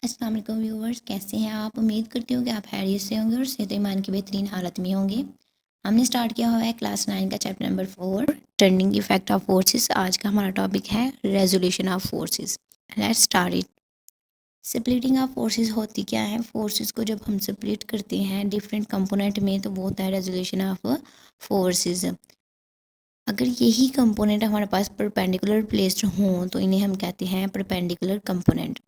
अस्सलाम वालेकुम व्यूवर्स, कैसे हैं आप? उम्मीद करती हूँ कि आप खैरियत से होंगे और सेहत ईमान की बेहतरीन हालत में होंगे। हमने स्टार्ट किया हुआ है क्लास 9 का chapter number 4 turning effect of forces. आज का हमारा टॉपिक है resolution of forces. Let's start it. Splitting of forces होती क्या है? फोर्सेस को जब हम स्प्लिट करते हैं डिफरेंट कंपोनेंट में तो वो होता है रेजोल्यूशन ऑफ फोर्सेस। अगर यही कंपोनेंट हमारे पास परपेंडिकुलर प्लेस्ड हों तो इन्हें हम कहते हैं परपेंडिकुलर कंपोनेंट।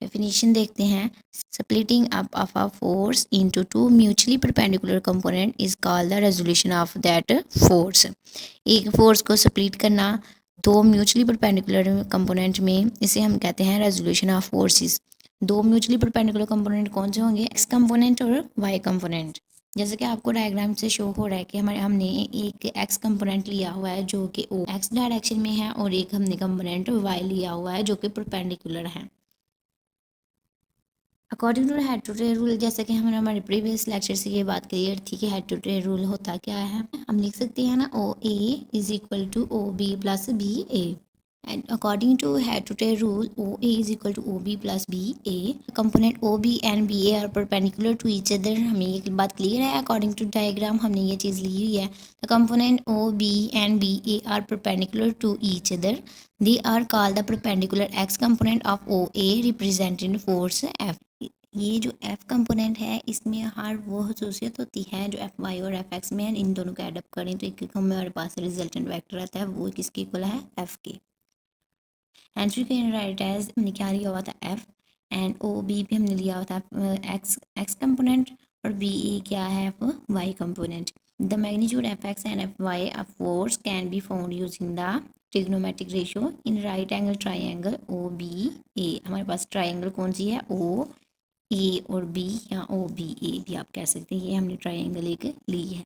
डेफिनेशन देखते हैं। Splitting up of a force into two mutually perpendicular component is called the resolution of that force. एक फोर्स को स्प्लिट करना दो म्यूचुअली परपेंडिकुलर कंपोनेंट में, इसे हम कहते हैं रेजोल्यूशन ऑफ फोर्सेस। दो म्यूचुअली परपेंडिकुलर कंपोनेंट कौन से होंगे? एक्स कंपोनेंट और वाई कंपोनेंट। जैसे कि आपको डायग्राम से शो हो रहा है कि हमने एक एक्स कंपोनेंट लिया हुआ है जो कि ओ एक्स डायरेक्शन में है और एक हमने कंपोनेंट वाई लिया हुआ है जो कि परपेंडिकुलर है। According to head to tail rule, जैसे कि हमने हमारे प्रीवियस लेक्चर से ये बात क्लियर थी कि हेड टू टेल रूल होता क्या है। हम लिख सकते हैं ना, O A is equal to O B plus B A. And according to head to tail rule, O A is equal to O B plus B A. Component O B and B A are perpendicular to each other. हमें ये बात clear है। According to diagram हमने ये चीज़ ली हुई है। The component O B and B A are perpendicular to each other. They are called the perpendicular x component of OA representing force F। ये जो F कंपोनेंट है इसमें हर वो खसूसियत होती है जो एफ वाई और एफ एक्स में है। इन दोनों को एडअप करें तो एक हमारे पास रिजल्टेंट वेक्टर आता है, वो किसके इक्वल है? F के। And we can write as, हमने क्या लिया हुआ था? F। एंड ओ बी पे हमने लिया हुआ था एक्स कंपोनेंट और बी ए क्या है? Y component. The magnitude fx and fy of force can be found using the trigonometric ratio in right angle triangle OBA। हमारे पास ट्राइंगल कौन सी है? ओ ए और बी, या ओ बी ए भी आप कह सकते हैं। ये हमने ट्राइंगल एक ली है,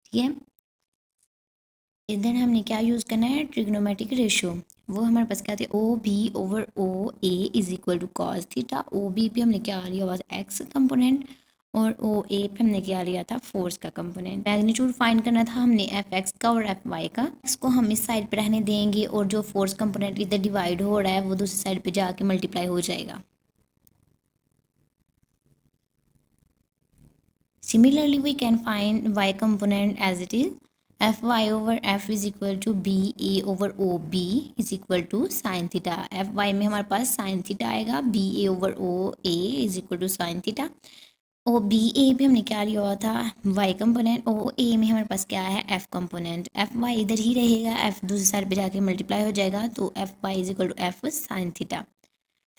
ठीक है। इधर हमने क्या यूज़ करना है? Trigonometric ratio. वो हमारे पास क्या थे? O B over O A is equal to cos theta. O B पे हमने क्या लिया हुआ था? एक्स कंपोनेंट और ओ ए पे हमने क्या लिया था? फोर्स का कंपोनेंट। मैग्नीट्यूड फाइंड करना था हमने एफ एक्स का और एफ वाई का। इसको हम इस साइड पे रहने देंगे और जो फोर्स कंपोनेंट इधर डिवाइड हो रहा है वो दूसरी साइड पे जाके मल्टीप्लाई हो जाएगा। Similarly, we can find y component as it is. Fy over f is equal to ba over ob is equal to sin theta। fy में हमारे पास sin theta आएगा, ba over oa is equal to sin theta। O B A पे हमने क्या लिया हुआ था? y component. ओ ए में हमारे पास क्या है? f component. एफ वाई इधर ही रहेगा, f दूसरी साइड पे जाके मल्टीप्लाई हो जाएगा तो F Y is equal to F sine theta.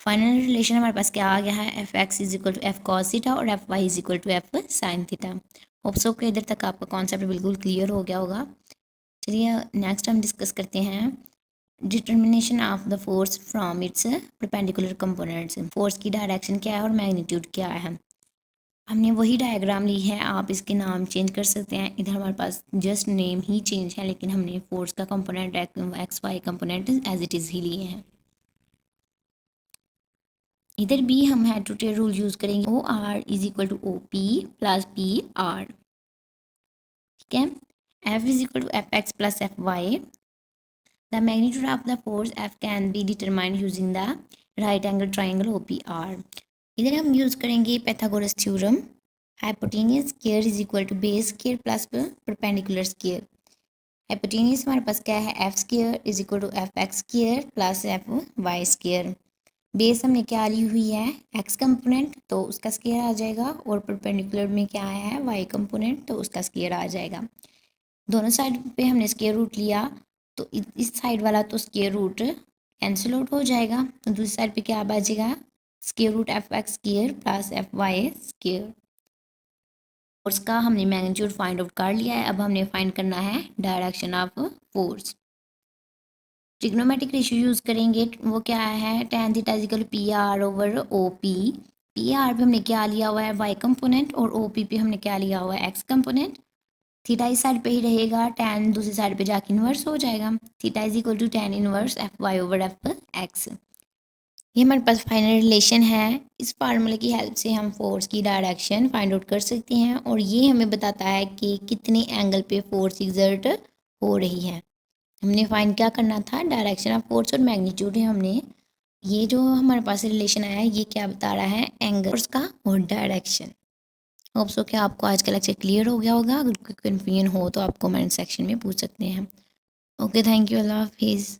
Final relation हमारे पास क्या आ गया है? F X is equal to F cos theta और F Y is equal to F sine theta. Hope so कि इधर तक आपका कॉन्सेप्ट बिल्कुल क्लियर हो गया होगा। चलिए नेक्स्ट हम डिस्कस करते हैं determination of the force from its perpendicular components. Force की डायरेक्शन क्या है और मैग्नीट्यूड क्या है। हमने वही डायग्राम ली है, आप इसके नाम चेंज कर सकते हैं। इधर हमारे पास जस्ट नेम ही चेंज है, लेकिन हमने फोर्स का component X Y component as it is ही लिए हैं। इधर भी हम head to tail rule use करेंगे। O R is equal to O P plus P R, ठीक है। F is equal to F X plus F Y. The magnitude of the force F can be determined using the right angle triangle O P R. इधर हम use करेंगे Pythagoras theorem. Hypotenuse square is equal to base square plus perpendicular square. Hypotenuse हमारे पास क्या है? F square is equal to F x square plus F y square. Base हमने क्या ली हुई है? एक्स कंपोनेंट, तो उसका स्क्वायर आ जाएगा, और परपेंडिकुलर में क्या है? वाई कंपोनेंट, तो उसका स्क्वायर आ जाएगा। दोनों साइड पे हमने स्क्वायर रूट लिया तो इस साइड वाला तो स्क्वायर रूट कैंसिल आउट हो जाएगा, तो दूसरी साइड पे क्या बचेगा? Square root F x square plus F y square. Force का हमने मैग्नीट्यूड फाइंड आउट कर लिया है, अब हमने फाइंड करना है direction of force. Trigonometric ratio use करेंगे, वो क्या है? tan theta equal P R over O P. P R पे हमने क्या लिया हुआ है? वाई कंपोनेंट, और ओ पी पे हमने क्या लिया हुआ है? X component. थीटा इस साइड पे ही रहेगा, tan दूसरी साइड पे जाके इन्वर्स हो जाएगा। Theta is equal to tan inverse F y over F x. ये हमारे पास फाइनल रिलेशन है। इस फार्मूले की हेल्प से हम फोर्स की डायरेक्शन फाइंड आउट कर सकते हैं, और ये हमें बताता है कि कितने एंगल पे फोर्स एग्जर्ट हो रही है। हमने फाइंड क्या करना था? डायरेक्शन ऑफ फोर्स और मैग्नीट्यूड है हमने ये जो हमारे पास रिलेशन आया है ये क्या बता रहा है, एंगल्स का और डायरेक्शन। होप सो कि आपको आज का लेक्चर क्लियर हो गया होगा। अगर कोई कन्फ्यूजन हो तो आप कमेंट सेक्शन में पूछ सकते हैं। ओके, थैंक यू, अल्लाह हाफिज़।